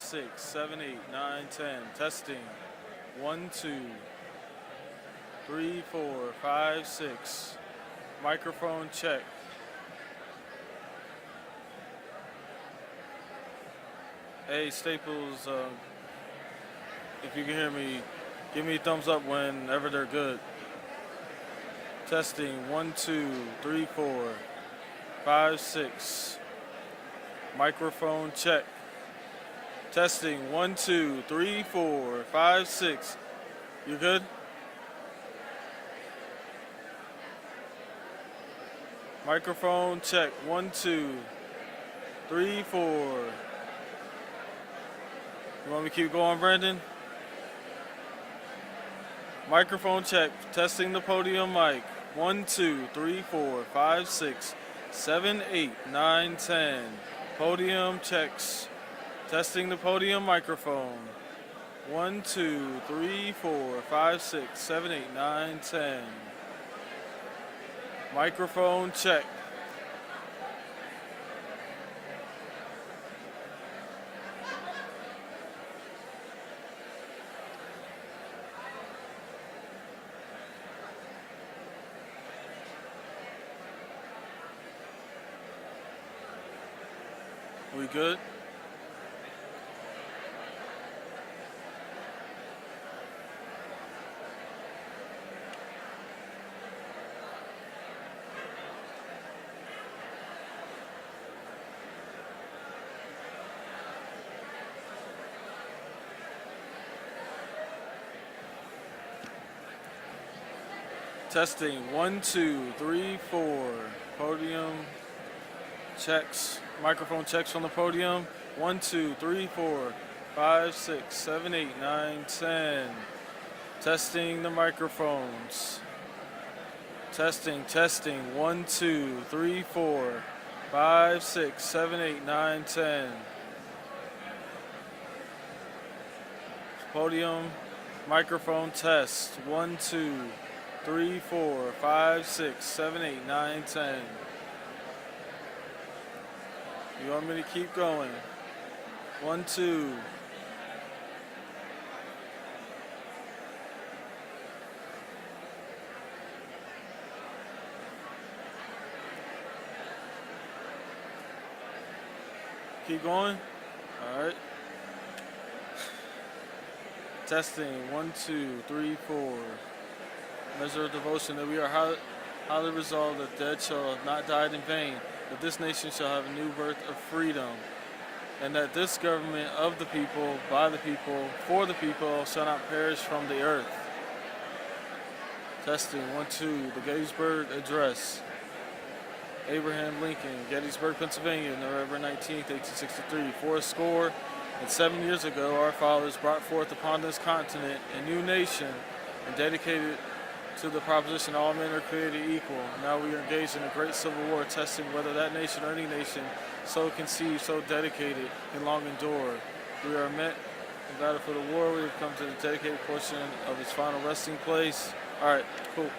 6, 7, 8, 9, 10. Testing. 1, 2, 3, 4, 5, 6. Microphone check. Hey, Staples, if you can hear me, give me a thumbs up whenever they're good. Testing. 1, 2, 3, 4, 5, 6. Microphone check. Testing. 1, 2, 3, 4, 5, 6. You good? Microphone check. 1, 2, 3, 4. You want me to keep going, Brandon? Microphone check. Testing the podium mic. 1, 2, 3, 4, 5, 6, 7, 8, 9, 10. Podium checks. Testing the podium microphone. 1, 2, 3, 4, 5, 6, 7, 8, 9, 10. Microphone check. We good? Testing. 1, 2, 3, 4. Podium checks. Microphone checks from the podium. 1, 2, 3, 4, 5, 6, 7, 8, 9, 10. Testing the microphones. Testing. 1, 2, 3, 4, 5, 6, 7, 8, 9, 10. Podium microphone test. 1, 2, 3, 4, 5, 6, 7, 8, 9, 10. You want me to keep going? 1, 2. Keep going? All right. Testing. 1, 2, 3, 4. Measure of devotion that we are highly resolved that dead shall have not died in vain, that this nation shall have a new birth of freedom, and that this government of the people, by the people, for the people, shall not perish from the earth. Testing. 1, 2. The Gettysburg Address. Abraham Lincoln, Gettysburg, Pennsylvania, November 19th, 1863. 407 years ago, our fathers brought forth upon this continent a new nation and dedicated to the proposition all men are created equal. Now we are engaged in a great civil war, testing whether that nation or any nation so conceived, so dedicated, can long endure. We are met in battle for the war. We have come to the dedicated portion of its final resting place. All right, cool.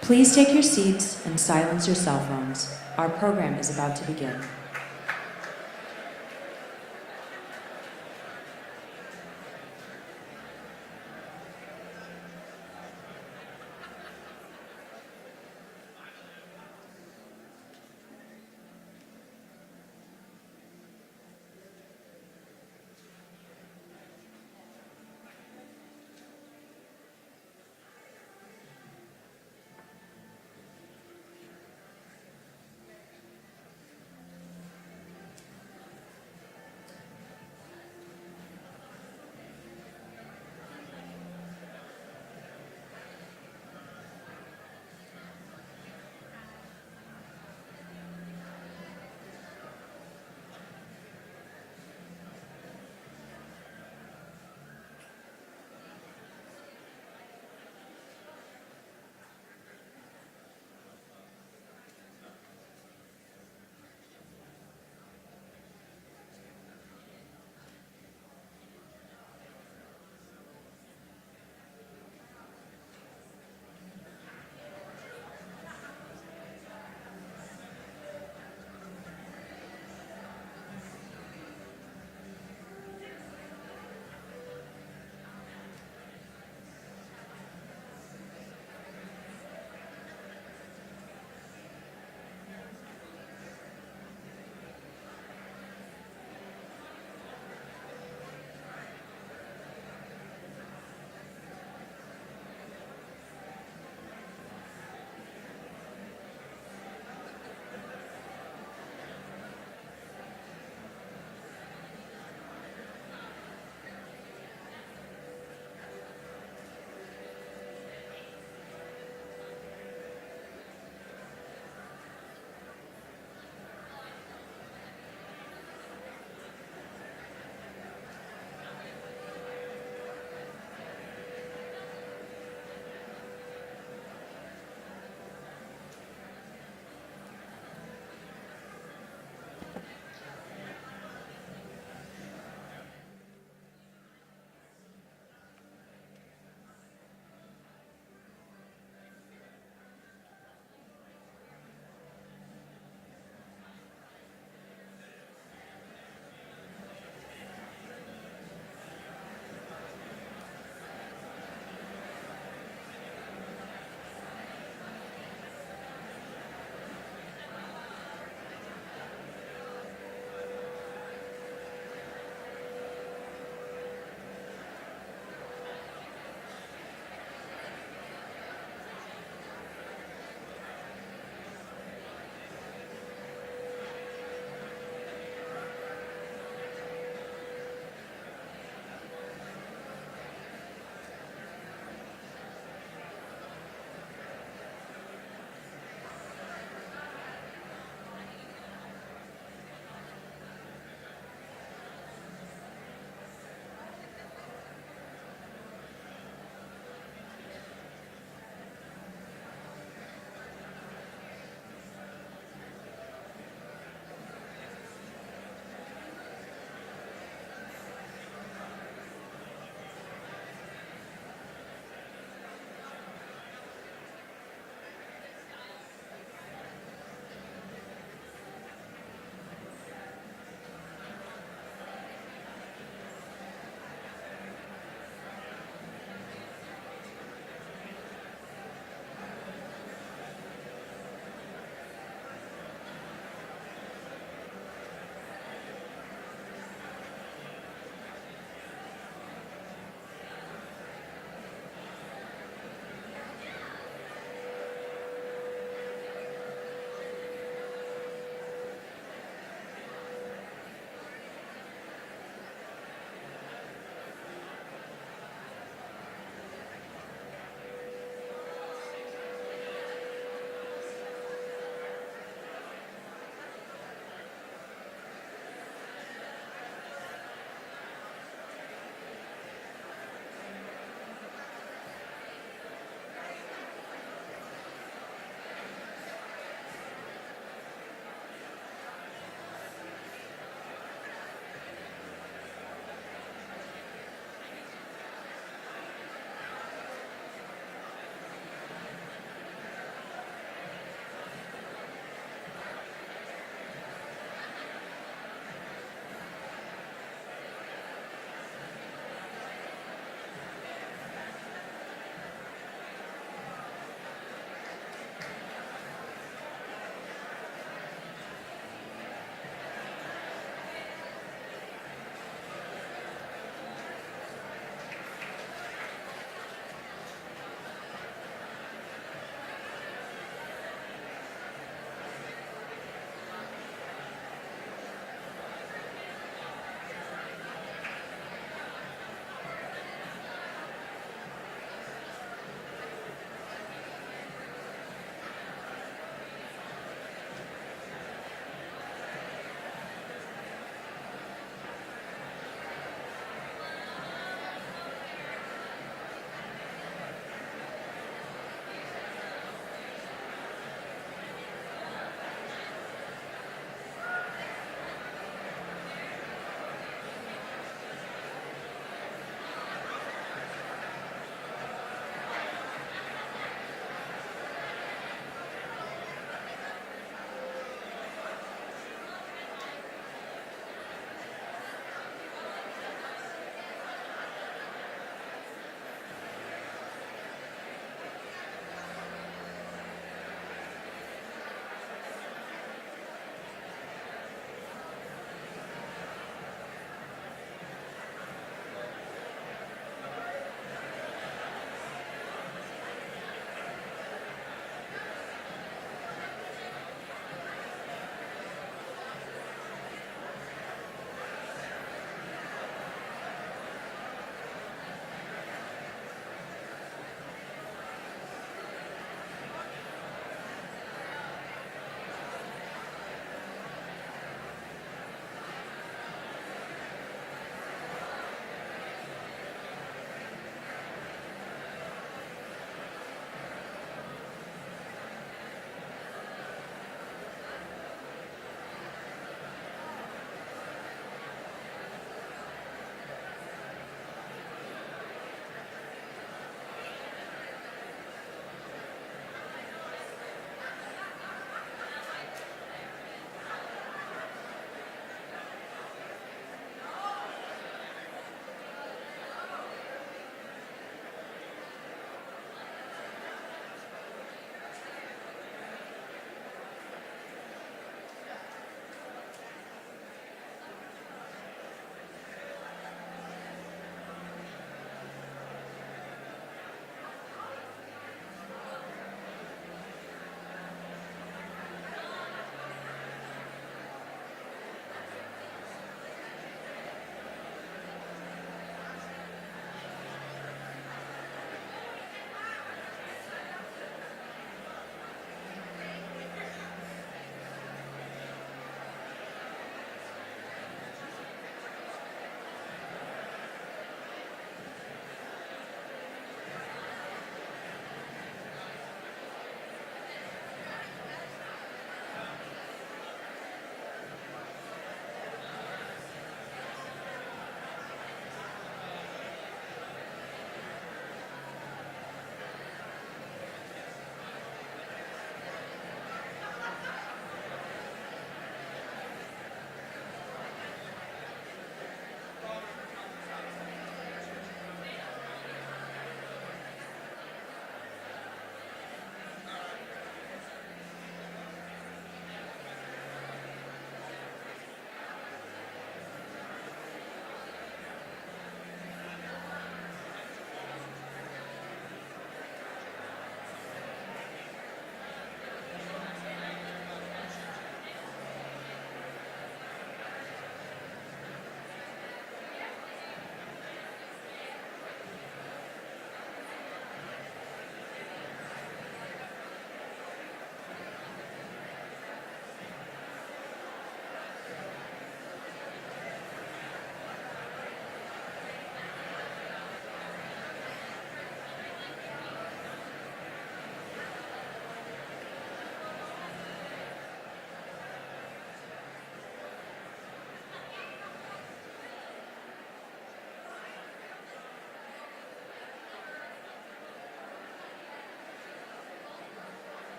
Please take your seats and silence your cell phones. Our program is about to begin.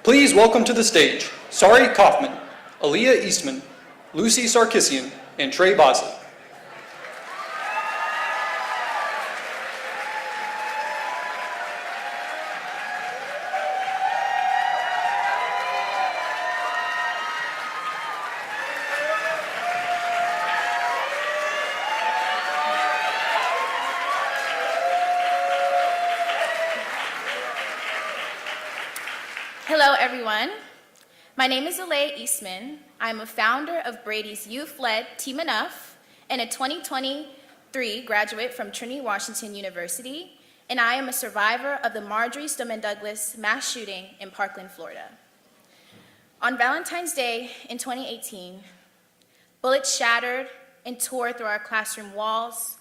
Please welcome to the stage Sari Kaufman, Aaliyah Eastman, Lucy Sarkisian, and Trey Bosley. Hello, everyone. My name is Aaliyah Eastman. I'm a founder of Brady's youth-led Team Enough and a 2023 graduate from Trinity Washington University, and I am a survivor of the Marjorie Stoneman Douglas mass shooting in Parkland, Florida. On Valentine's Day in 2018, bullets shattered and tore through our classroom walls,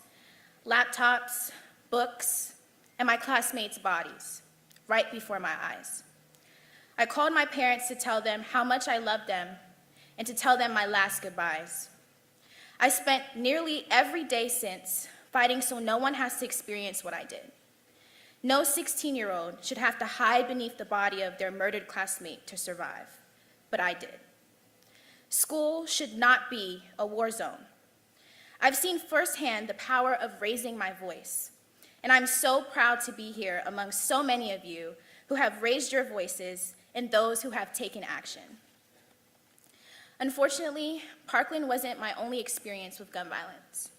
laptops, books, and my classmates' bodies right before my eyes. I called my parents to tell them how much I loved them and to tell them my last goodbyes. I spent nearly every day since fighting so no one has to experience what I did. No 16-year-old should have to hide beneath the body of their murdered classmate to survive, but I did. School should not be a war zone. I've seen firsthand the power of raising my voice, and I'm so proud to be here among so many of you who have raised your voices and those who have taken action. Unfortunately, Parkland wasn't my only experience with gun violence.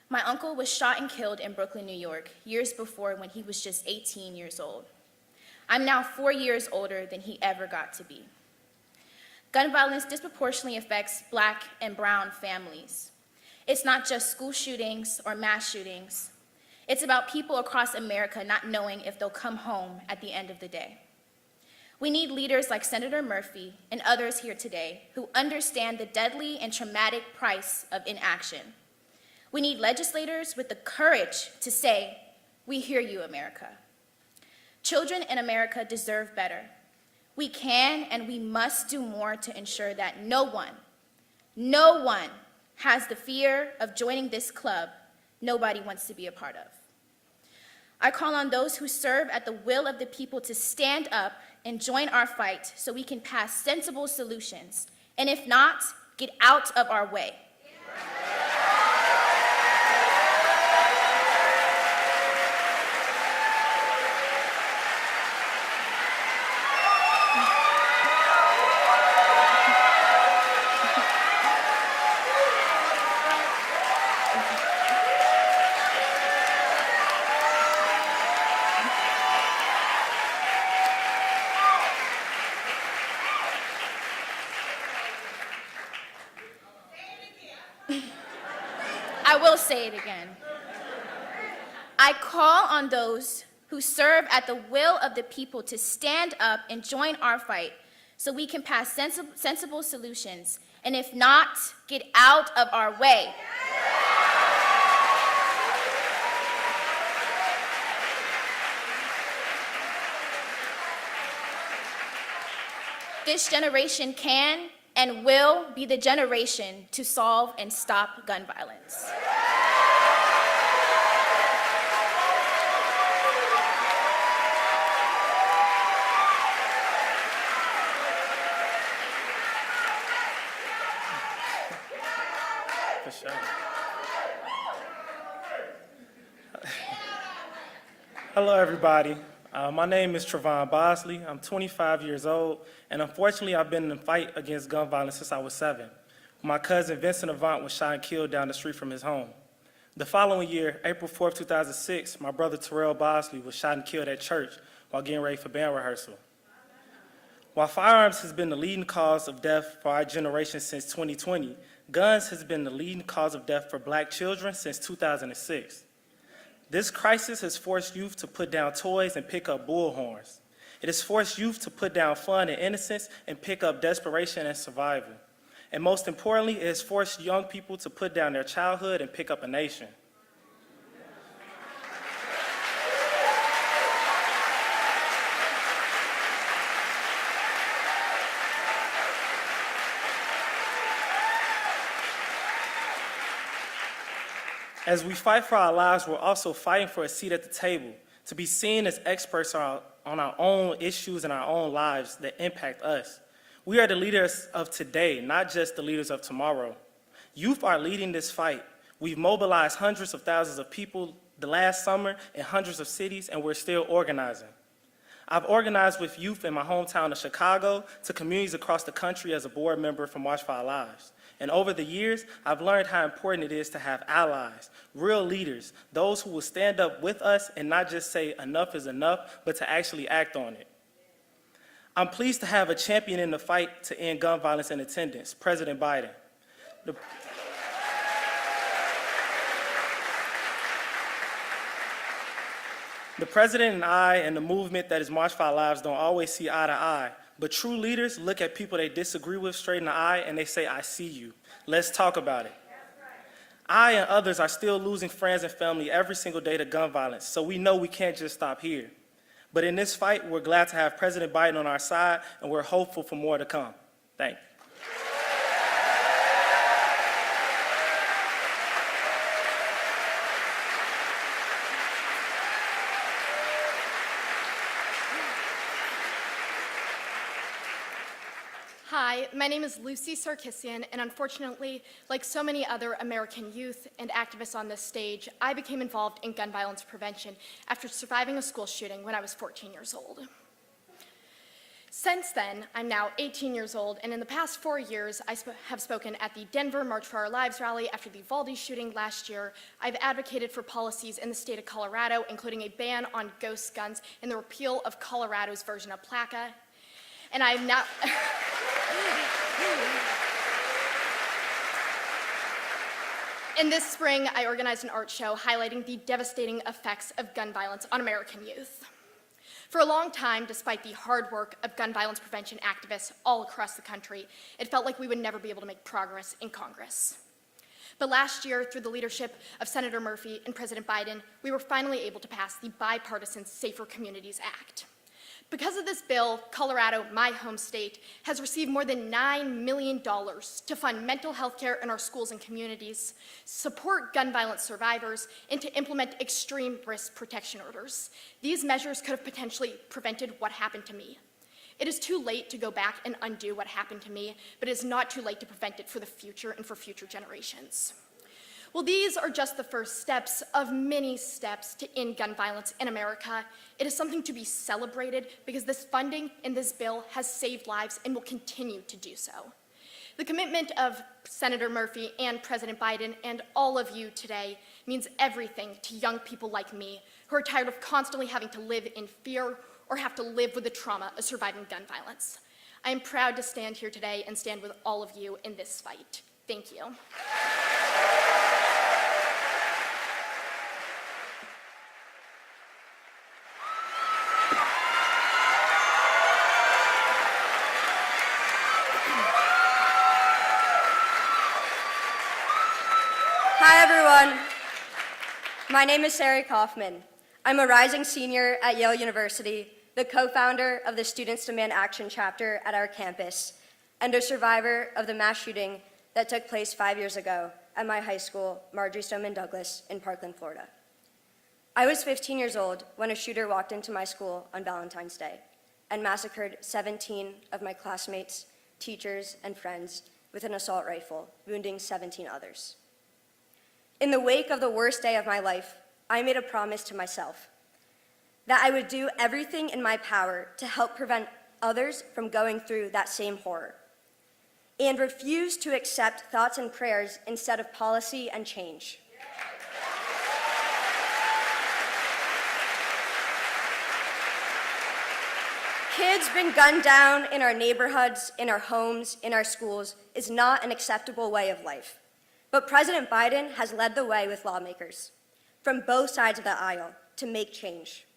My uncle was shot and killed in Brooklyn, New York, years before when he was just 18 years old. I'm now 4 years older than he ever got to be. Gun violence disproportionately affects Black and brown families. It's not just school shootings or mass shootings. It's about people across America not knowing if they'll come home at the end of the day. We need leaders like Senator Murphy and others here today who understand the deadly and traumatic price of inaction. We need legislators with the courage to say, "We hear you, America." Children in America deserve better. We can and we must do more to ensure that no one has the fear of joining this club nobody wants to be a part of. I call on those who serve at the will of the people to stand up and join our fight so we can pass sensible solutions, and if not, get out of our way. I will say it again. I call on those who serve at the will of the people to stand up and join our fight so we can pass sensible solutions, and if not, get out of our way. This generation can and will be the generation to solve and stop gun violence. For sure. Hello, everybody. My name is Trevon Bosley. I'm 25 years old, and unfortunately, I've been in the fight against gun violence since I was 7. My cousin Vincent Avant was shot and killed down the street from his home. The following year, April 4th, 2006, my brother Terrell Bosley was shot and killed at church while getting ready for band rehearsal. While firearms has been the leading cause of death for our generation since 2020, guns has been the leading cause of death for Black children since 2006. This crisis has forced youth to put down toys and pick up bullhorns. It has forced youth to put down fun and innocence and pick up desperation and survival. And most importantly, it has forced young people to put down their childhood and pick up a nation. As we fight for our lives, we're also fighting for a seat at the table, to be seen as experts on our own issues and our own lives that impact us. We are the leaders of today, not just the leaders of tomorrow. Youth are leading this fight. We've mobilized hundreds of thousands of people the last summer in hundreds of cities, and we're still organizing. I've organized with youth in my hometown of Chicago to communities across the country as a board member for March for Our Lives. And over the years, I've learned how important it is to have allies, real leaders, those who will stand up with us and not just say enough is enough, but to actually act on it. I'm pleased to have a champion in the fight to end gun violence in attendance, President Biden. The president and I and the movement that is March for Our Lives don't always see eye to eye, but true leaders look at people they disagree with straight in the eye and they say, I see you. Let's talk about it. I and others are still losing friends and family every single day to gun violence, so we know we can't just stop here. But in this fight, we're glad to have President Biden on our side, and we're hopeful for more to come. Thank you. Hi, my name is Lucy Sarkisian, and unfortunately, like so many other American youth and activists on this stage, I became involved in gun violence prevention after surviving a school shooting when I was 14 years old. Since then, I'm now 18 years old, and in the past 4 years, I have spoken at the Denver March for Our Lives rally after the Uvalde shooting last year. I've advocated for policies in the state of Colorado, including a ban on ghost guns and the repeal of Colorado's version of PLACA. And I'm now... And this spring, I organized an art show highlighting the devastating effects of gun violence on American youth. For a long time, despite the hard work of gun violence prevention activists all across the country, it felt like we would never be able to make progress in Congress. But last year, through the leadership of Senator Murphy and President Biden, we were finally able to pass the bipartisan Safer Communities Act. Because of this bill, Colorado, my home state, has received more than $9 million to fund mental health care in our schools and communities, support gun violence survivors, and to implement extreme risk protection orders. These measures could have potentially prevented what happened to me. It is too late to go back and undo what happened to me, but it is not too late to prevent it for the future and for future generations. Well, these are just the first steps of many steps to end gun violence in America. It is something to be celebrated because this funding in this bill has saved lives and will continue to do so. The commitment of Senator Murphy and President Biden and all of you today means everything to young people like me who are tired of constantly having to live in fear or have to live with the trauma of surviving gun violence. I am proud to stand here today and stand with all of you in this fight. Thank you. Hi, everyone. My name is Sarah Kaufman. I'm a rising senior at Yale University, the co-founder of the Students Demand Action chapter at our campus, and a survivor of the mass shooting that took place 5 years ago at my high school, Marjory Stoneman Douglas, in Parkland, Florida. I was 15 years old when a shooter walked into my school on Valentine's Day and massacred 17 of my classmates, teachers, and friends with an assault rifle, wounding 17 others. In the wake of the worst day of my life, I made a promise to myself that I would do everything in my power to help prevent others from going through that same horror, and refuse to accept thoughts and prayers instead of policy and change. Kids being gunned down in our neighborhoods, in our homes, in our schools is not an acceptable way of life. But President Biden has led the way with lawmakers from both sides of the aisle to make change.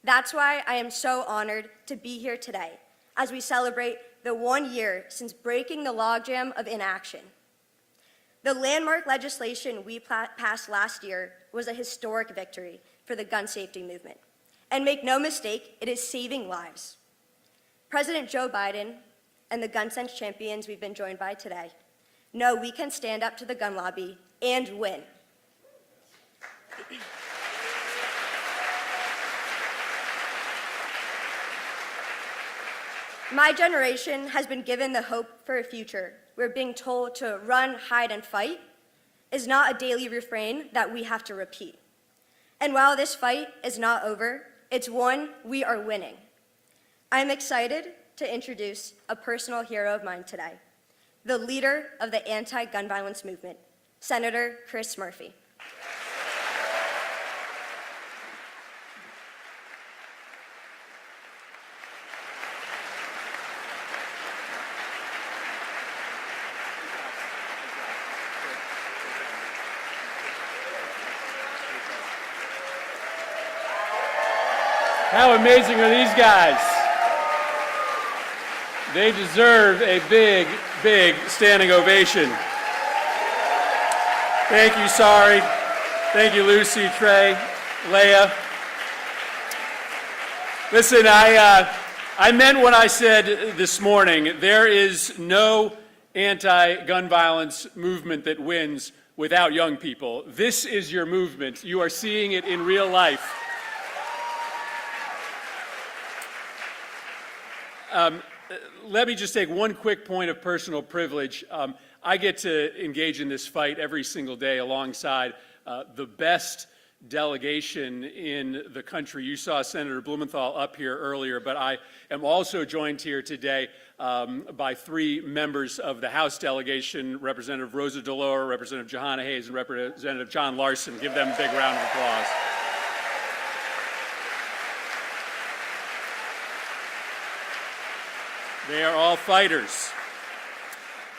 That's why I am so honored to be here today as we celebrate the 1 year since breaking the logjam of inaction. The landmark legislation we passed last year was a historic victory for the gun safety movement. And make no mistake, it is saving lives. President Joe Biden and the gun sense champions we've been joined by today know we can stand up to the gun lobby and win. My generation has been given the hope for a future where being told to run, hide, and fight is not a daily refrain that we have to repeat. And while this fight is not over, it's one we are winning. I'm excited to introduce a personal hero of mine today, the leader of the anti-gun violence movement, Senator Chris Murphy. How amazing are these guys? They deserve a big, big standing ovation. Thank you, Sari. Thank you, Lucy, Trey, Leah. Listen, I meant what I said this morning. There is no anti-gun violence movement that wins without young people. This is your movement. You are seeing it in real life. Let me just take one quick point of personal privilege. I get to engage in this fight every single day alongside the best delegation in the country. You saw Senator Blumenthal up here earlier, but I am also joined here today by three members of the House delegation, Representative Rosa DeLore, Representative Johanna Hayes, and Representative John Larson. Give them a big round of applause. They are all fighters.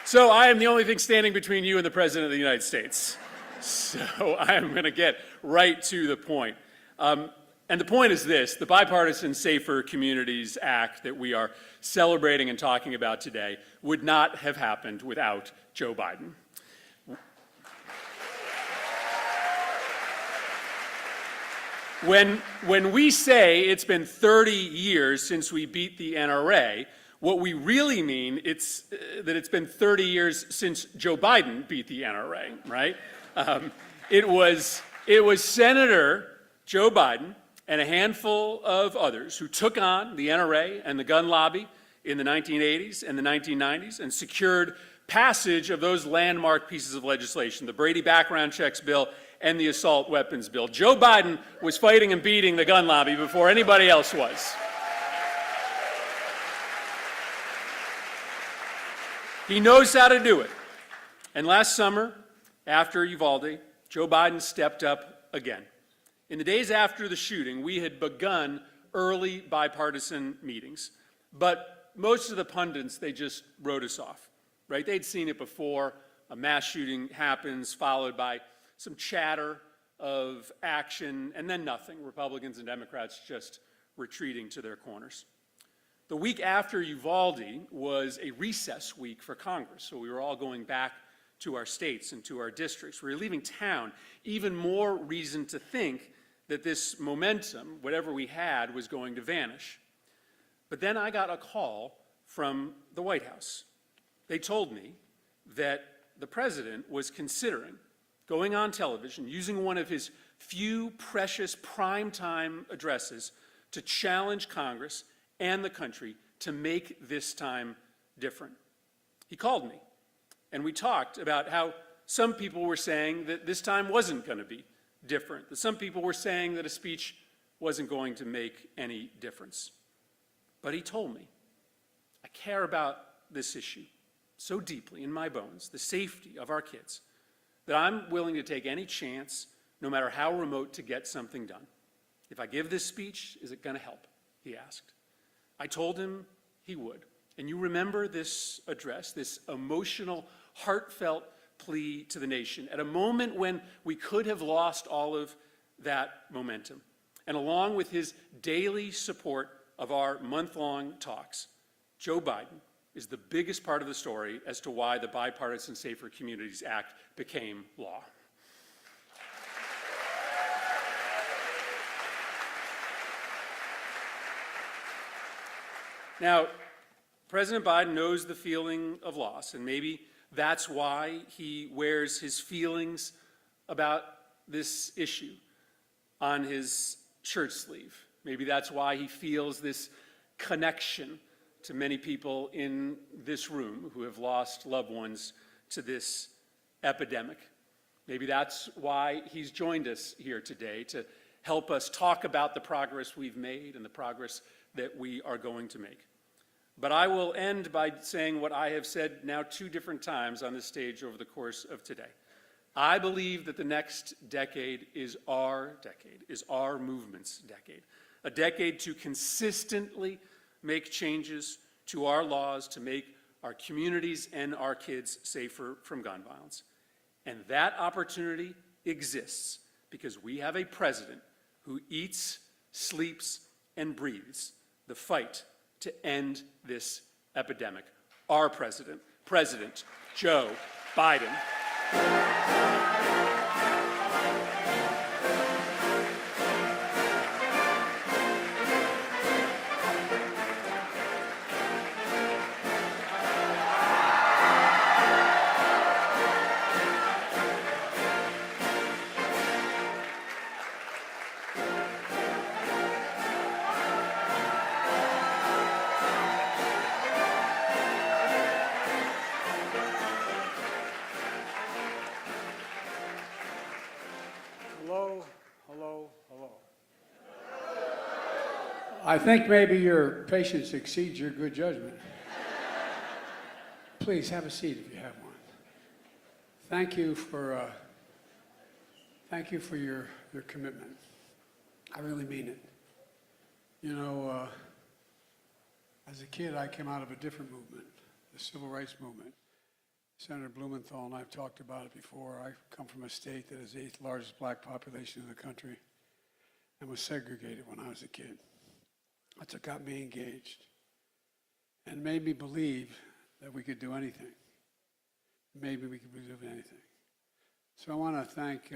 So I am the only thing standing between you and the President of the United States. So I am going to get right to the point. And the point is this: the Bipartisan Safer Communities Act that we are celebrating and talking about today would not have happened without Joe Biden. When we say it's been 30 years since we beat the NRA, what we really mean is that it's been 30 years since Joe Biden beat the NRA, right? It was Senator Joe Biden and a handful of others who took on the NRA and the gun lobby in the 1980s and the 1990s and secured passage of those landmark pieces of legislation, the Brady background checks bill and the assault weapons bill. Joe Biden was fighting and beating the gun lobby before anybody else was. He knows how to do it. And last summer, after Uvalde, Joe Biden stepped up again. In the days after the shooting, we had begun early bipartisan meetings. But most of the pundits, they just wrote us off, right? They'd seen it before. A mass shooting happens, followed by some chatter of action, and then nothing. Republicans and Democrats just retreating to their corners. The week after Uvalde was a recess week for Congress, so we were all going back to our states and to our districts. We were leaving town. Even more reason to think that this momentum, whatever we had, was going to vanish. But then I got a call from the White House. They told me that the president was considering going on television, using one of his few precious primetime addresses to challenge Congress and the country to make this time different. He called me, and we talked about how some people were saying that this time wasn't going to be different, that some people were saying that a speech wasn't going to make any difference. But he told me, I care about this issue so deeply in my bones, the safety of our kids, that I'm willing to take any chance, no matter how remote, to get something done. If I give this speech, is it going to help? He asked. I told him he would. And you remember this address, this emotional, heartfelt plea to the nation at a moment when we could have lost all of that momentum. And along with his daily support of our month-long talks, Joe Biden is the biggest part of the story as to why the Bipartisan Safer Communities Act became law. Now, President Biden knows the feeling of loss, and maybe that's why he wears his feelings about this issue on his shirt sleeve. Maybe that's why he feels this connection to many people in this room who have lost loved ones to this epidemic. Maybe that's why he's joined us here today, to help us talk about the progress we've made and the progress that we are going to make. But I will end by saying what I have said now 2 different times on this stage over the course of today. I believe that the next decade is our movement's decade. A decade to consistently make changes to our laws to make our communities and our kids safer from gun violence. And that opportunity exists because we have a president who eats, sleeps, and breathes the fight to end this epidemic. Our president, President Joe Biden. Hello, hello, hello. I think maybe your patience exceeds your good judgment. Please have a seat if you have one. Thank you for your commitment. I really mean it. You know, as a kid, I came out of a different movement, the civil rights movement. Senator Blumenthal and I have talked about it before. I come from a state that is the 8th largest black population in the country and was segregated when I was a kid. That's what got me engaged and made me believe that we could do anything. Maybe we could do anything. So I want to thank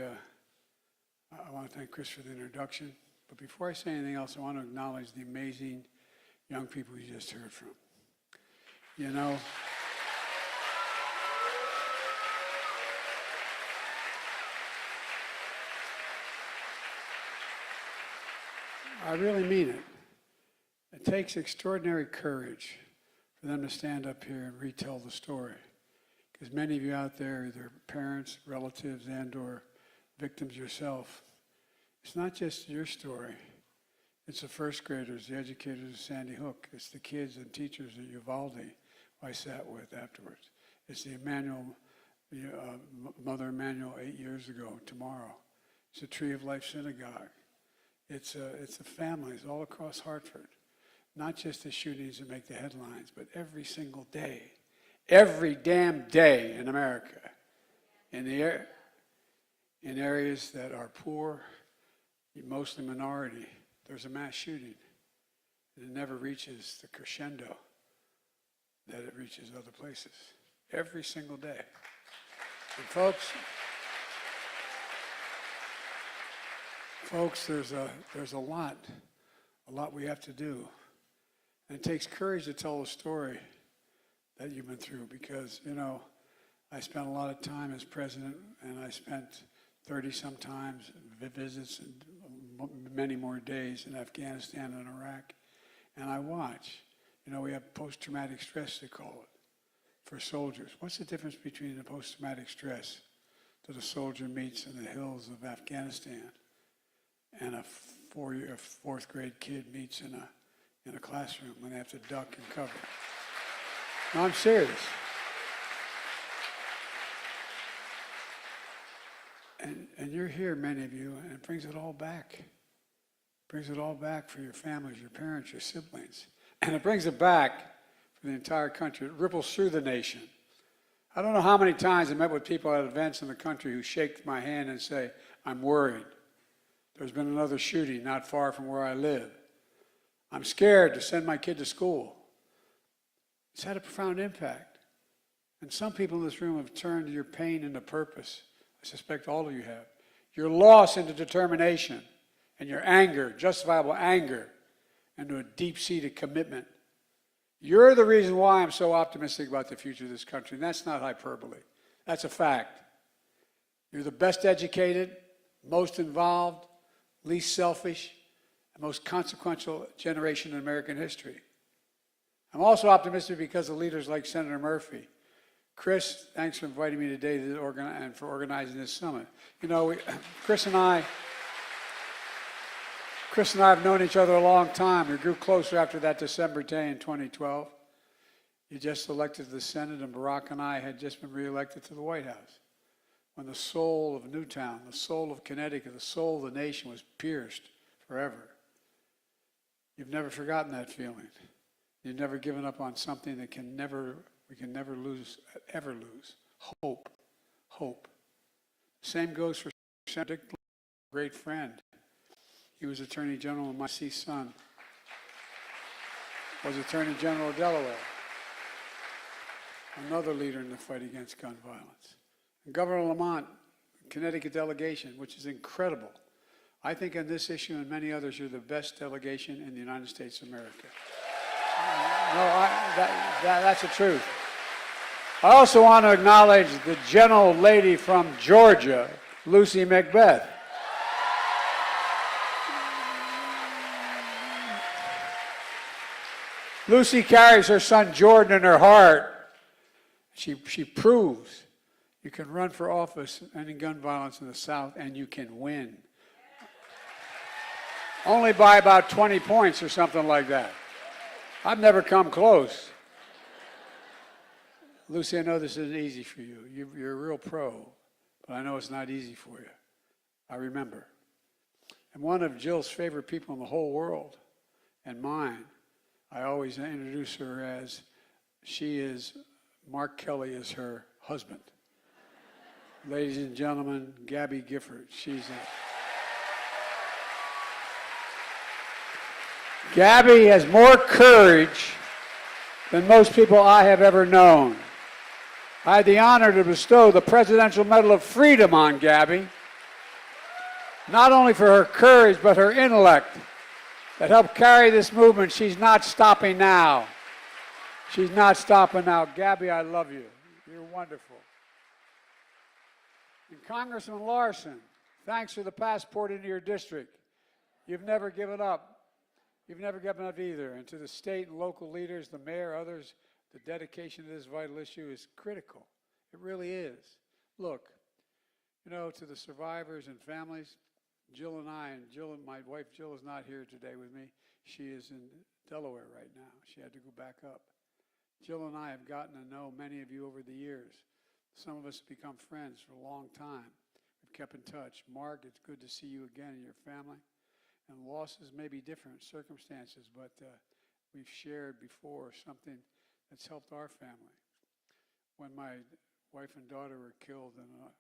Chris for the introduction. But before I say anything else, I want to acknowledge the amazing young people you just heard from. You know, I really mean it. It takes extraordinary courage for them to stand up here and retell the story. Because many of you out there are either parents, relatives, and/or victims yourself. It's not just your story. It's the first graders, the educators of Sandy Hook. It's the kids and teachers at Uvalde who I sat with afterwards. It's the Mother Emanuel 8 years ago tomorrow. It's the Tree of Life Synagogue. It's the families all across Hartford. Not just the shootings that make the headlines, but every single day. Every damn day in America. In areas that are poor, mostly minority, there's a mass shooting. And it never reaches the crescendo that it reaches other places. Every single day. And folks, there's a lot we have to do. And it takes courage to tell the story that you've been through because, you know, I spent a lot of time as president and I spent 30 sometimes visits and many more days in Afghanistan and Iraq. And I watch. You know, we have post-traumatic stress, they call it, for soldiers. What's the difference between the post-traumatic stress that a soldier meets in the hills of Afghanistan and a fourth grade kid meets in a classroom when they have to duck and cover? No, I'm serious. And you're here, many of you, and it brings it all back. It brings it all back for your families, your parents, your siblings. And it brings it back for the entire country. It ripples through the nation. I don't know how many times I met with people at events in the country who shake my hand and say, I'm worried. There's been another shooting not far from where I live. I'm scared to send my kid to school. It's had a profound impact. And some people in this room have turned your pain into purpose. I suspect all of you have. Your loss into determination, and your anger, justifiable anger, into a deep-seated commitment. You're the reason why I'm so optimistic about the future of this country, and that's not hyperbole. That's a fact. You're the best educated, most involved, least selfish, and most consequential generation in American history. I'm also optimistic because of leaders like Senator Murphy. Chris, thanks for inviting me today and for organizing this summit. You know, Chris and I have known each other a long time. We grew closer after that December day in 2012. You just elected to the Senate, and Barack and I had just been reelected to the White House. When the soul of Newtown, the soul of Connecticut, the soul of the nation was pierced forever. You've never forgotten that feeling. You've never given up on something that we can never lose, ever lose. Hope. Hope. Same goes for Senator Dick, a great friend. He was Attorney General, and my son was Attorney General of Delaware. Another leader in the fight against gun violence. And Governor Lamont, Connecticut delegation, which is incredible. I think on this issue and many others, you're the best delegation in the United States of America. No, that's the truth. I also want to acknowledge the gentle lady from Georgia, Lucy Macbeth. Lucy carries her son Jordan in her heart. She proves you can run for office ending gun violence in the South and you can win. Only by about 20 points or something like that. I've never come close. Lucy, I know this isn't easy for you. You're a real pro, but I know it's not easy for you. I remember. And one of Jill's favorite people in the whole world, and mine, I always introduce her as Mark Kelly is her husband. Ladies and gentlemen, Gabby Gifford. Gabby has more courage than most people I have ever known. I had the honor to bestow the Presidential Medal of Freedom on Gabby, not only for her courage, but her intellect that helped carry this movement. She's not stopping now. She's not stopping now. Gabby, I love you. You're wonderful. And Congressman Larson, thanks for the passport into your district. You've never given up. You've never given up either. And to the state and local leaders, the mayor, others, the dedication to this vital issue is critical. It really is. Look, you know, to the survivors and families, Jill and my wife Jill is not here today with me. She is in Delaware right now. She had to go back up. Jill and I have gotten to know many of you over the years. Some of us have become friends for a long time. We've kept in touch. Mark, it's good to see you again and your family. And losses may be different circumstances, but we've shared before something that's helped our family. When my wife and daughter were killed and a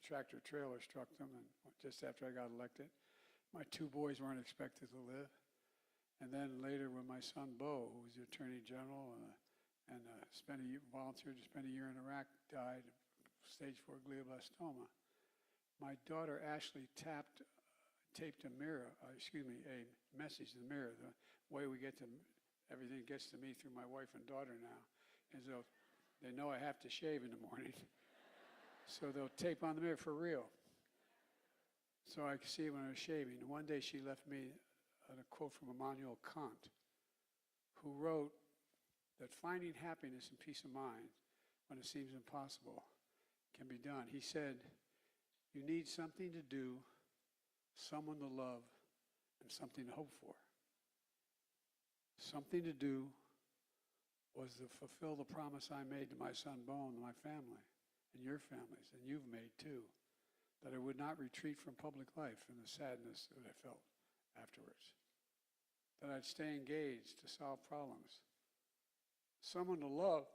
tractor trailer struck them, and just after I got elected, my two boys weren't expected to live. And then later when my son Bo, who was the Attorney General and volunteered to spend a year in Iraq, died of stage 4 glioblastoma, my daughter Ashley taped a message in the mirror. The way everything gets to me through my wife and daughter now is they know I have to shave in the morning. So they'll tape on the mirror for real. So I can see it when I was shaving. And one day she left me a quote from Immanuel Kant, who wrote that finding happiness and peace of mind when it seems impossible can be done. He said, you need something to do, someone to love, and something to hope for. Something to do was to fulfill the promise I made to my son Bo and my family, and your families, and you've made too, that I would not retreat from public life and the sadness that I felt afterwards, that I'd stay engaged to solve problems. Someone to love,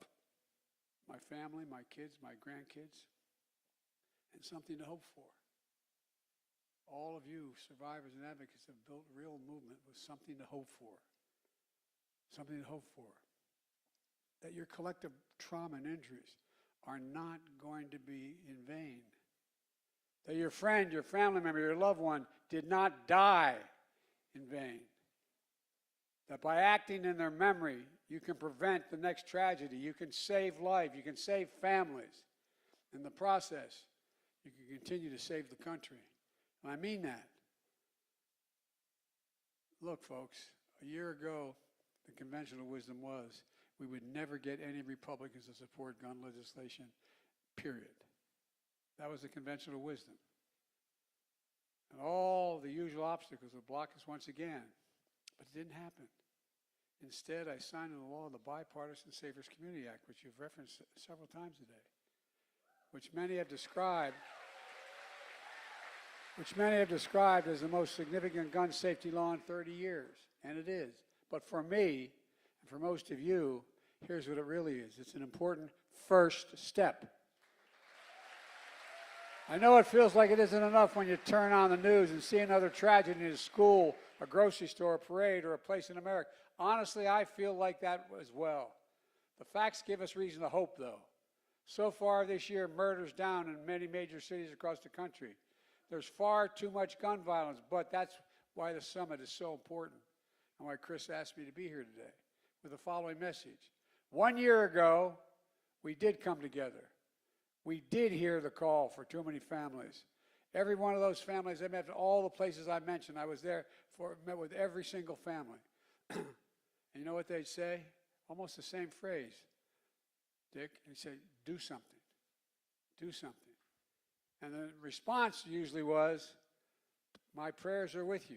my family, my kids, my grandkids, and something to hope for. All of you, survivors and advocates, have built real movement with something to hope for. Something to hope for. That your collective trauma and injuries are not going to be in vain. That your friend, your family member, your loved one did not die in vain. That by acting in their memory, you can prevent the next tragedy. You can save life. You can save families. In the process, you can continue to save the country. And I mean that. Look, folks, a year ago, the conventional wisdom was we would never get any Republicans to support gun legislation, period. That was the conventional wisdom. And all the usual obstacles would block us once again. But it didn't happen. Instead, I signed into law the Bipartisan Safers Community Act, which you've referenced several times today, which many have described as the most significant gun safety law in 30 years, and it is. But for me, and for most of you, here's what it really is. It's an important first step. I know it feels like it isn't enough when you turn on the news and see another tragedy in a school, a grocery store, a parade, or a place in America. Honestly, I feel like that as well. The facts give us reason to hope, though. So far this year, murders down in many major cities across the country. There's far too much gun violence, but that's why the summit is so important and why Chris asked me to be here today with the following message. 1 year ago, we did come together. We did hear the call for too many families. Every one of those families, I met at all the places I mentioned. I was there met with every single family. And you know what they'd say? Almost the same phrase. Dick, they'd say, do something. Do something. And the response usually was, my prayers are with you.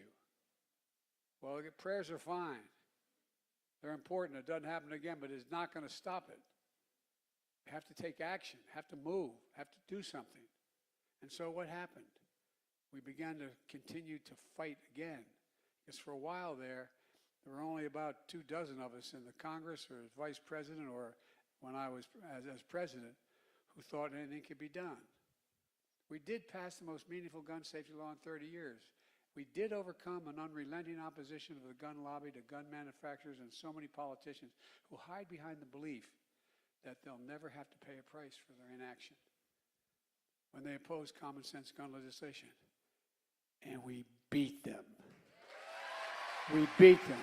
Well, prayers are fine. They're important. It doesn't happen again, but it's not going to stop it. You have to take action, have to move, have to do something. And so what happened? We began to continue to fight again. Because for a while there were only about 24 of us in the Congress or as vice president or when I was as president who thought anything could be done. We did pass the most meaningful gun safety law in 30 years. We did overcome an unrelenting opposition of the gun lobby to gun manufacturers and so many politicians who hide behind the belief that they'll never have to pay a price for their inaction when they oppose common sense gun legislation. And we beat them. We beat them.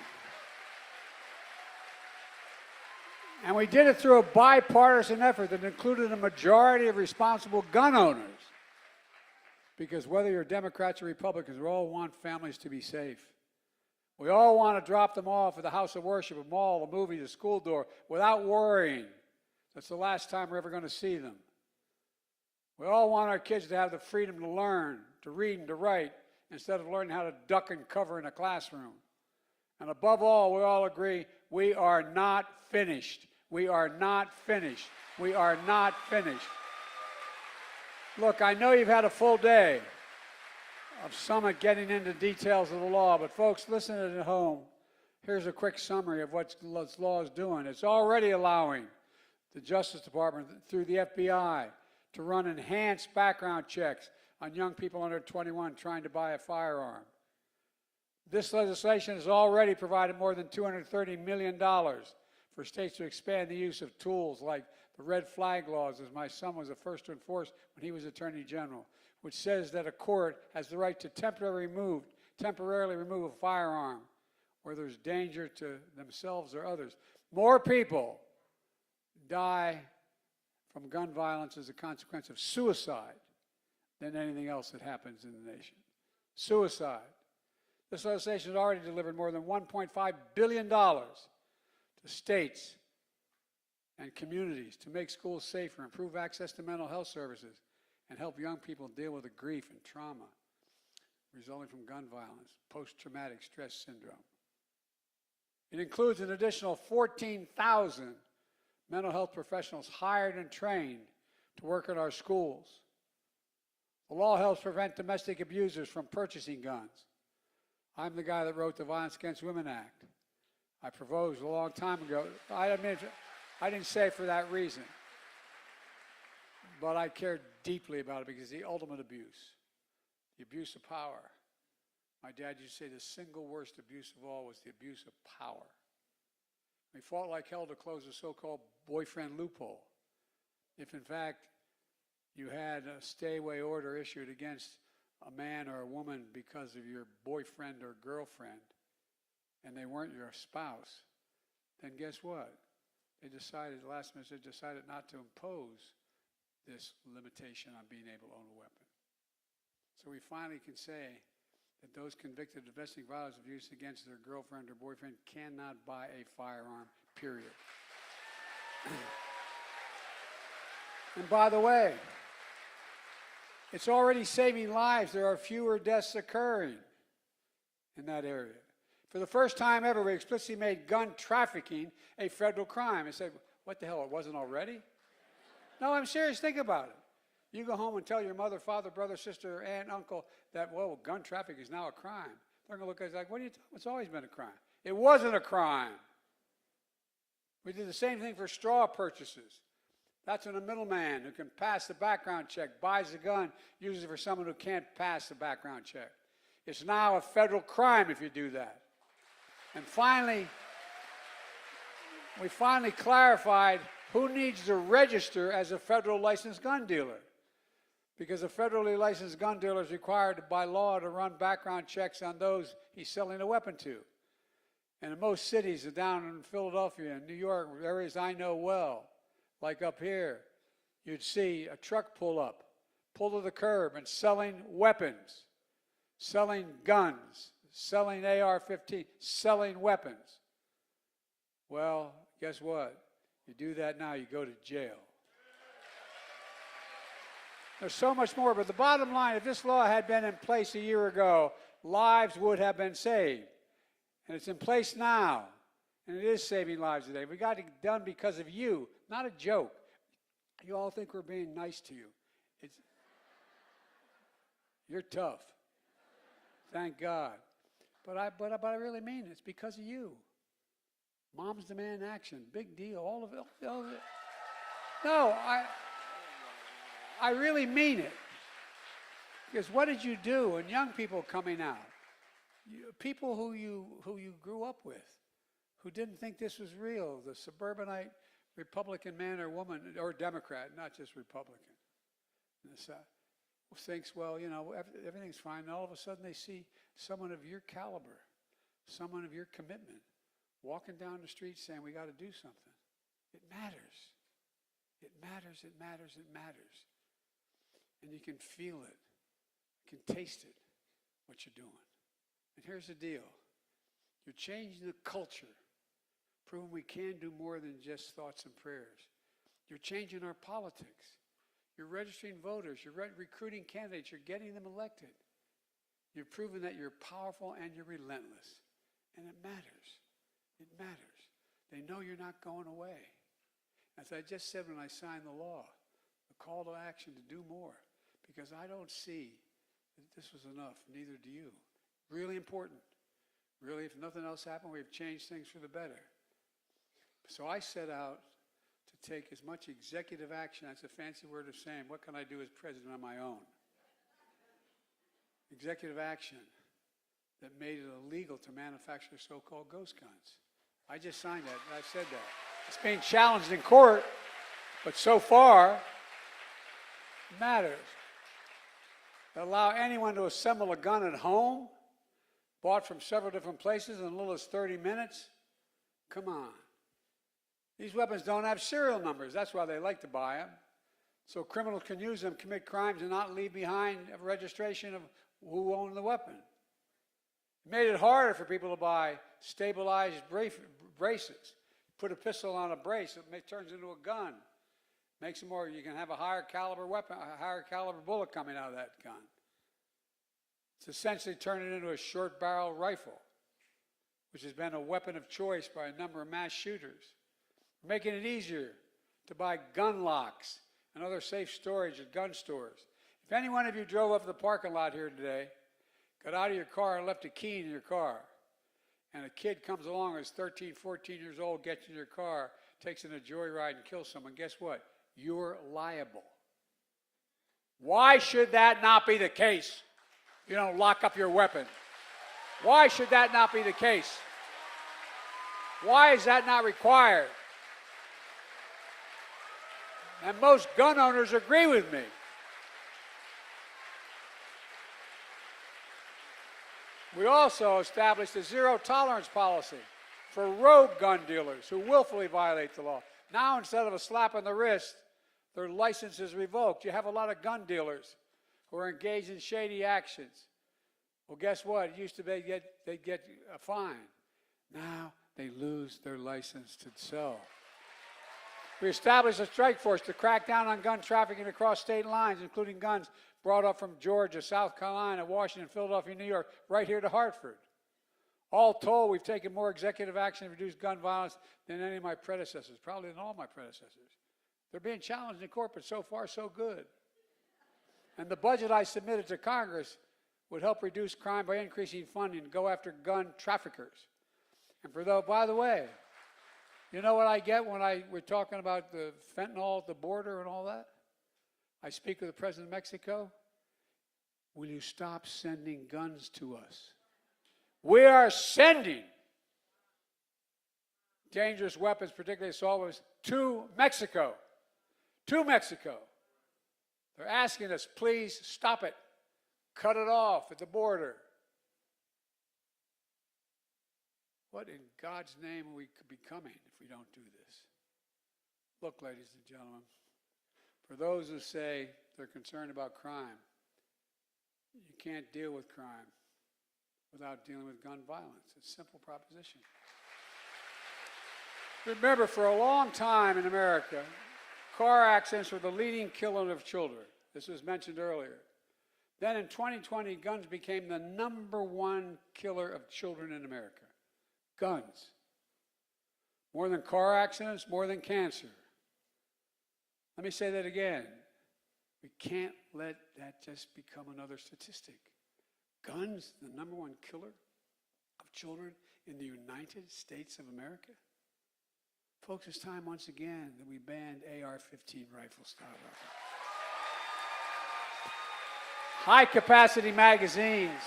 And we did it through a bipartisan effort that included a majority of responsible gun owners. Because whether you're Democrats or Republicans, we all want families to be safe. We all want to drop them off at the house of worship, a mall, a movie, a school door, without worrying that's the last time we're ever going to see them. We all want our kids to have the freedom to learn, to read and to write, instead of learning how to duck and cover in a classroom. And above all, we all agree, we are not finished. We are not finished. We are not finished. Look, I know you've had a full day of Summit getting into details of the law, but folks, listen at home. Here's a quick summary of what this law is doing. It's already allowing the Justice Department, through the FBI, to run enhanced background checks on young people under 21 trying to buy a firearm. This legislation has already provided more than $230 million for states to expand the use of tools like the red flag laws, as my son was the first to enforce when he was Attorney General, which says that a court has the right to temporarily remove a firearm where there's danger to themselves or others. More people die from gun violence as a consequence of suicide than anything else that happens in the nation. Suicide. This legislation has already delivered more than $1.5 billion to states and communities to make schools safer, improve access to mental health services, and help young people deal with the grief and trauma resulting from gun violence, post-traumatic stress syndrome. It includes an additional 14,000 mental health professionals hired and trained to work in our schools. The law helps prevent domestic abusers from purchasing guns. I'm the guy that wrote the Violence Against Women Act. I proposed a long time ago. I didn't say it for that reason, but I cared deeply about it because the ultimate abuse, the abuse of power. My dad used to say the single worst abuse of all was the abuse of power. We fought like hell to close the so-called boyfriend loophole. If in fact you had a stay-away order issued against a man or a woman because of your boyfriend or girlfriend, and they weren't your spouse, then guess what? They decided, last minute, they decided not to impose this limitation on being able to own a weapon. So we finally can say that those convicted of domestic violence abuse against their girlfriend or boyfriend cannot buy a firearm, period. And by the way, it's already saving lives. There are fewer deaths occurring in that area. For the first time ever, we explicitly made gun trafficking a federal crime. I said, what the hell, it wasn't already? No, I'm serious, think about it. You go home and tell your mother, father, brother, sister, aunt, uncle that, whoa, gun trafficking is now a crime. They're going to look at us like, what are you talking about? It's always been a crime. It wasn't a crime. We did the same thing for straw purchases. That's when a middleman who can pass the background check buys a gun, uses it for someone who can't pass the background check. It's now a federal crime if you do that. And finally, we finally clarified who needs to register as a federal licensed gun dealer. Because a federally licensed gun dealer is required by law to run background checks on those he's selling a weapon to. And in most cities, down in Philadelphia and New York, areas I know well, like up here, you'd see a truck pull to the curb and selling weapons, selling guns, selling AR-15, selling weapons. Well, guess what? You do that now, you go to jail. There's so much more, but the bottom line, if this law had been in place a year ago, lives would have been saved. And it's in place now, and it is saving lives today. We got it done because of you, not a joke. You all think we're being nice to you. You're tough. Thank God. But I really mean it. It's because of you. Moms demand action. Big deal. All of it. All of it. No, I really mean it. Because what did you do? And young people coming out, people who you grew up with, who didn't think this was real, the suburbanite Republican man or woman, or Democrat, not just Republican, thinks, well, you know, everything's fine. And all of a sudden they see someone of your caliber, someone of your commitment, walking down the street saying, we got to do something. It matters. It matters, it matters, it matters. And you can feel it. You can taste it, what you're doing. And here's the deal. You're changing the culture, proving we can do more than just thoughts and prayers. You're changing our politics. You're registering voters. You're recruiting candidates. You're getting them elected. You're proving that you're powerful and you're relentless. And it matters. It matters. They know you're not going away. As I just said when I signed the law, the call to action to do more, because I don't see that this was enough, neither do you. Really important. Really, if nothing else happened, we've changed things for the better. So I set out to take as much executive action, that's a fancy word of saying, what can I do as president on my own? Executive action that made it illegal to manufacture so-called ghost guns. I just signed that, I said that. It's being challenged in court, but so far, it matters. That allow anyone to assemble a gun at home, bought from several different places in as little as 30 minutes. Come on. These weapons don't have serial numbers. That's why they like to buy them. So criminals can use them, commit crimes, and not leave behind a registration of who owned the weapon. It made it harder for people to buy stabilized braces. Put a pistol on a brace, it turns into a gun. Makes it more, you can have a higher caliber weapon, a higher caliber bullet coming out of that gun. It's essentially turned it into a short barrel rifle, which has been a weapon of choice by a number of mass shooters. We're making it easier to buy gun locks and other safe storage at gun stores. If any one of you drove up to the parking lot here today, got out of your car and left a key in your car, and a kid comes along who's 13, 14 years old, gets in your car, takes in a joyride and kills someone, guess what? You're liable. Why should that not be the case? You don't lock up your weapon. Why should that not be the case? Why is that not required? And most gun owners agree with me. We also established a zero tolerance policy for rogue gun dealers who willfully violate the law. Now, instead of a slap on the wrist, their license is revoked. You have a lot of gun dealers who are engaged in shady actions. Well, guess what? It used to be they'd get a fine. Now they lose their license to sell. We established a strike force to crack down on gun trafficking across state lines, including guns brought up from Georgia, South Carolina, Washington, Philadelphia, New York, right here to Hartford. All told, we've taken more executive action to reduce gun violence than any of my predecessors, probably than all my predecessors. They're being challenged in court, but so far, so good. And the budget I submitted to Congress would help reduce crime by increasing funding to go after gun traffickers. And by the way, you know what I get when we're talking about the fentanyl at the border and all that? I speak with the President of Mexico. Will you stop sending guns to us? We are sending dangerous weapons, particularly assault weapons, to Mexico. To Mexico. They're asking us, please stop it. Cut it off at the border. What in God's name are we becoming if we don't do this? Look, ladies and gentlemen, for those who say they're concerned about crime, you can't deal with crime without dealing with gun violence. It's a simple proposition. Remember, for a long time in America, car accidents were the leading killer of children. This was mentioned earlier. Then in 2020, guns became the #1 killer of children in America. Guns. More than car accidents, more than cancer. Let me say that again. We can't let that just become another statistic. Guns, the #1 killer of children in the United States of America? Folks, it's time once again that we banned AR-15 rifle-style weapons. High-capacity magazines.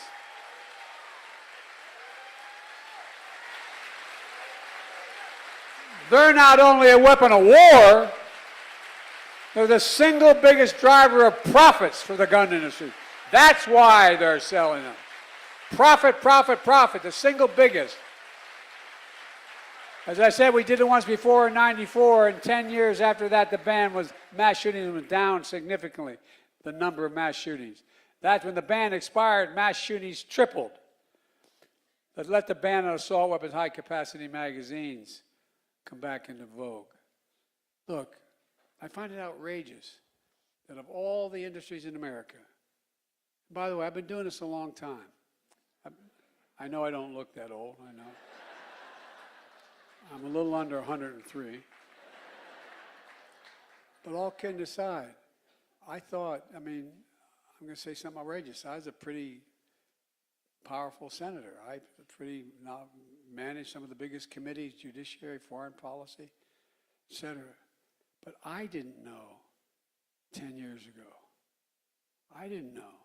They're not only a weapon of war, they're the single biggest driver of profits for the gun industry. That's why they're selling them. Profit, profit, profit, the single biggest. As I said, we did it once before in '94, and 10 years after that, the ban was, mass shootings went down significantly, the number of mass shootings. That's when the ban expired, mass shootings tripled. But let the ban on assault weapons, high-capacity magazines come back into vogue. Look, I find it outrageous that of all the industries in America, by the way, I've been doing this a long time. I know I don't look that old, I know. I'm a little under 103. But all kidding aside, I'm going to say something outrageous. I was a pretty powerful senator. I managed some of the biggest committees, judiciary, foreign policy, etc. But I didn't know 10 years ago, I didn't know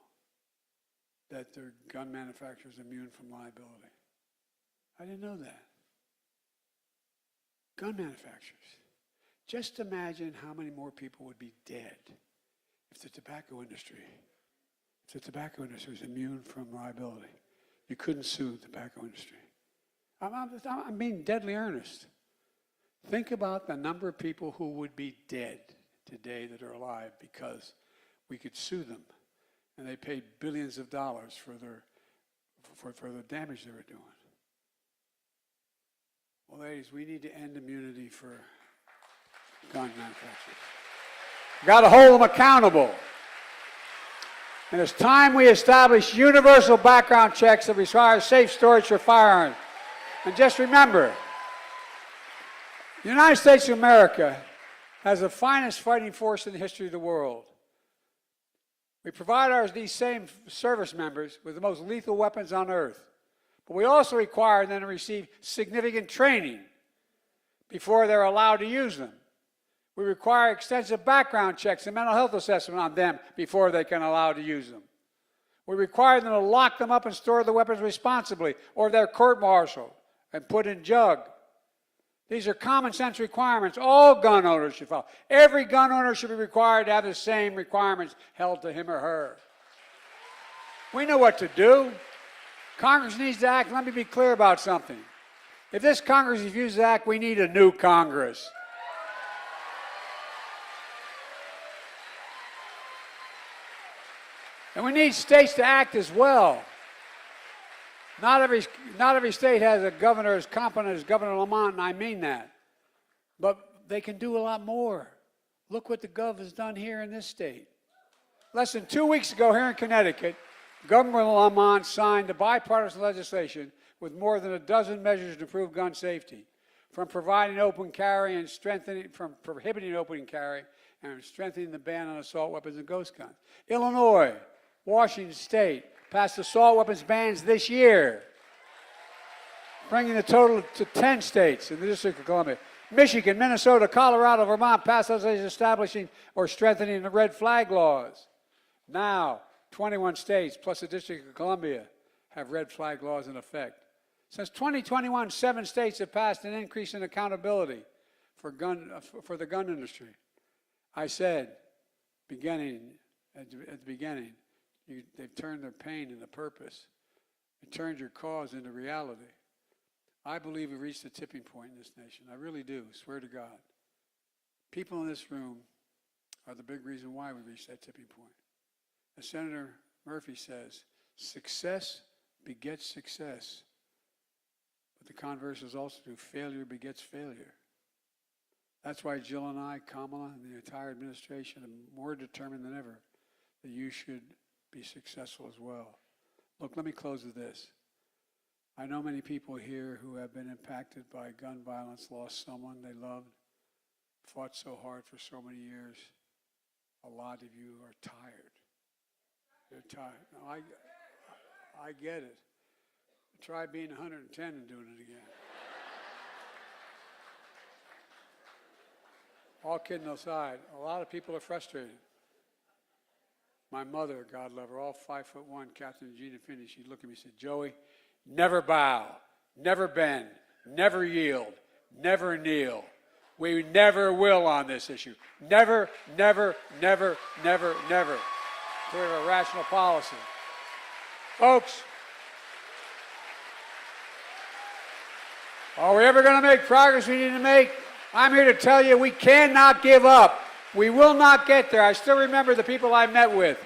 that the gun manufacturers are immune from liability. I didn't know that. Gun manufacturers. Just imagine how many more people would be dead if the tobacco industry was immune from liability. You couldn't sue the tobacco industry. I'm being deadly earnest. Think about the number of people who would be dead today that are alive because we could sue them, and they paid billions of dollars for the damage they were doing. Well, ladies, we need to end immunity for gun manufacturers. We've got to hold them accountable. And it's time we establish universal background checks that require safe storage for firearms. And just remember, the United States of America has the finest fighting force in the history of the world. We provide these same service members with the most lethal weapons on earth. But we also require them to receive significant training before they're allowed to use them. We require extensive background checks and mental health assessment on them before they can allow to use them. We require them to lock them up and store the weapons responsibly, or they're court-martialed and put in jug. These are common sense requirements all gun owners should follow. Every gun owner should be required to have the same requirements held to him or her. We know what to do. Congress needs to act. Let me be clear about something. If this Congress refuses to act, we need a new Congress. And we need states to act as well. Not every state has a governor as competent as Governor Lamont, and I mean that. But they can do a lot more. Look what the gov has done here in this state. Less than 2 weeks ago here in Connecticut, Governor Lamont signed a bipartisan legislation with more than a dozen measures to improve gun safety, from providing open carry and from prohibiting open carry and strengthening the ban on assault weapons and ghost guns. Illinois, Washington State passed assault weapons bans this year, bringing the total to 10 states in the District of Columbia. Michigan, Minnesota, Colorado, Vermont passed legislation establishing or strengthening the red flag laws. Now, 21 states plus the District of Columbia have red flag laws in effect. Since 2021, 7 states have passed an increase in accountability for the gun industry. I said, at the beginning, they've turned their pain into purpose. They turned your cause into reality. I believe we've reached a tipping point in this nation. I really do, swear to God. People in this room are the big reason why we reached that tipping point. As Senator Murphy says, success begets success. But the converse is also true. Failure begets failure. That's why Jill and I, Kamala, and the entire administration are more determined than ever that you should be successful as well. Look, let me close with this. I know many people here who have been impacted by gun violence, lost someone they loved, fought so hard for so many years. A lot of you are tired. You're tired. No, I get it. Try being 110 and doing it again. All kidding aside, a lot of people are frustrated. My mother, God love her, all 5'1", Captain Gina Finney, she looked at me and said, Joey, never bow, never bend, never yield, never kneel. We never will on this issue. Never, never, never, never, never. We have a rational policy. Folks, are we ever going to make progress we need to make? I'm here to tell you we cannot give up. We will not get there. I still remember the people I met with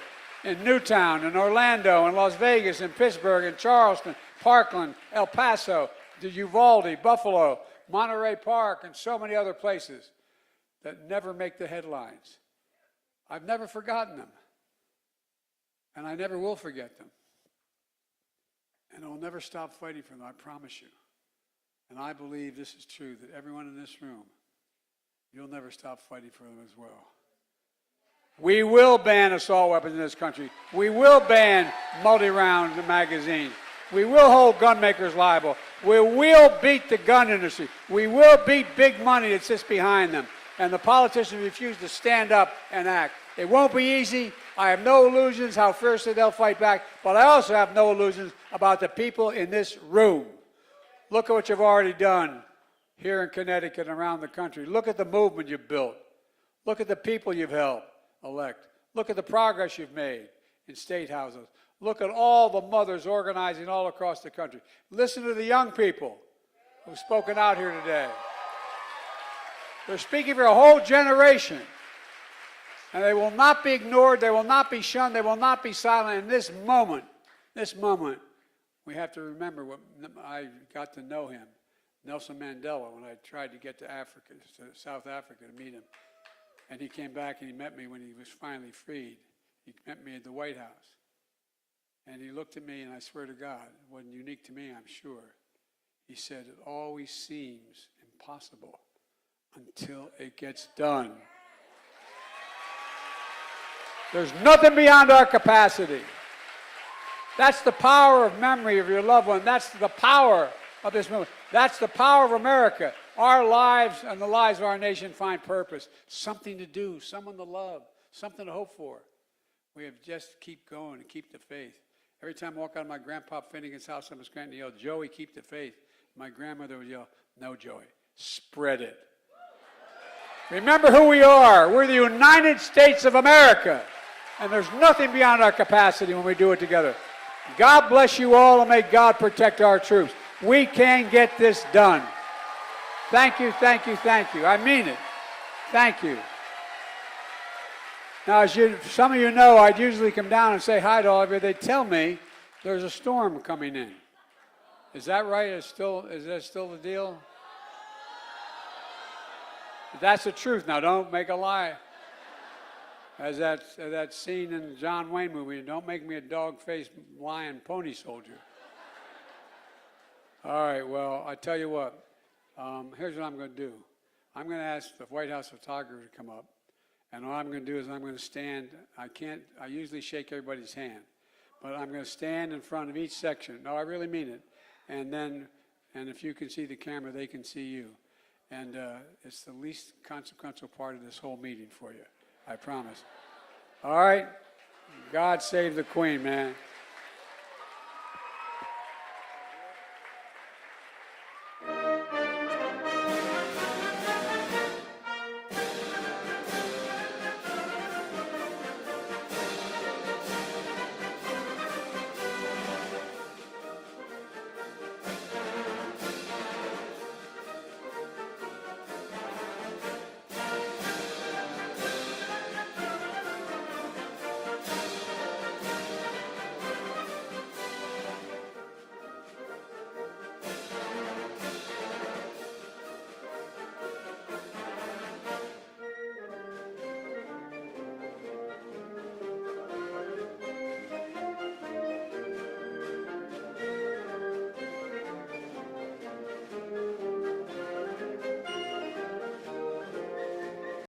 in Newtown, in Orlando, in Las Vegas, in Pittsburgh, in Charleston, Parkland, El Paso, Uvalde, Buffalo, Monterey Park, and so many other places that never make the headlines. I've never forgotten them. And I never will forget them. And I will never stop fighting for them, I promise you. And I believe this is true, that everyone in this room, you'll never stop fighting for them as well. We will ban assault weapons in this country. We will ban multi-round magazines. We will hold gun makers liable. We will beat the gun industry. We will beat big money that sits behind them. And the politicians refuse to stand up and act. It won't be easy. I have no illusions how fiercely they'll fight back, but I also have no illusions about the people in this room. Look at what you've already done here in Connecticut and around the country. Look at the movement you've built. Look at the people you've helped elect. Look at the progress you've made in state houses. Look at all the mothers organizing all across the country. Listen to the young people who've spoken out here today. They're speaking for a whole generation. And they will not be ignored, they will not be shunned, they will not be silent. In this moment, we have to remember what I got to know him, Nelson Mandela, when I tried to get to Africa, to South Africa to meet him. And he came back and he met me when he was finally freed. He met me at the White House. And he looked at me, and I swear to God, it wasn't unique to me, I'm sure. He said, it always seems impossible until it gets done. There's nothing beyond our capacity. That's the power of memory of your loved one. That's the power of this movement. That's the power of America. Our lives and the lives of our nation find purpose. Something to do, someone to love, something to hope for. We have just keep going and keep the faith. Every time I walk out of my Grandpa Finnegan's house, I'm Scranton, yell, Joey, keep the faith. My grandmother would yell, no, Joey, spread it. Remember who we are. We're the United States of America. And there's nothing beyond our capacity when we do it together. God bless you all, and may God protect our troops. We can get this done. Thank you, thank you, thank you. I mean it. Thank you. Now, as some of you know, I'd usually come down and say hi to all of you. They tell me there's a storm coming in. Is that right? Is that still the deal? That's the truth. Now, don't make a lie. As that scene in the John Wayne movie, don't make me a dog-faced lion pony soldier. All right, well, I tell you what. Here's what I'm going to do. I'm going to ask the White House photographer to come up. And all I'm going to do is I'm going to stand. I usually shake everybody's hand. But I'm going to stand in front of each section. No, I really mean it. And if you can see the camera, they can see you. And it's the least consequential part of this whole meeting for you. I promise. All right? God save the Queen, man.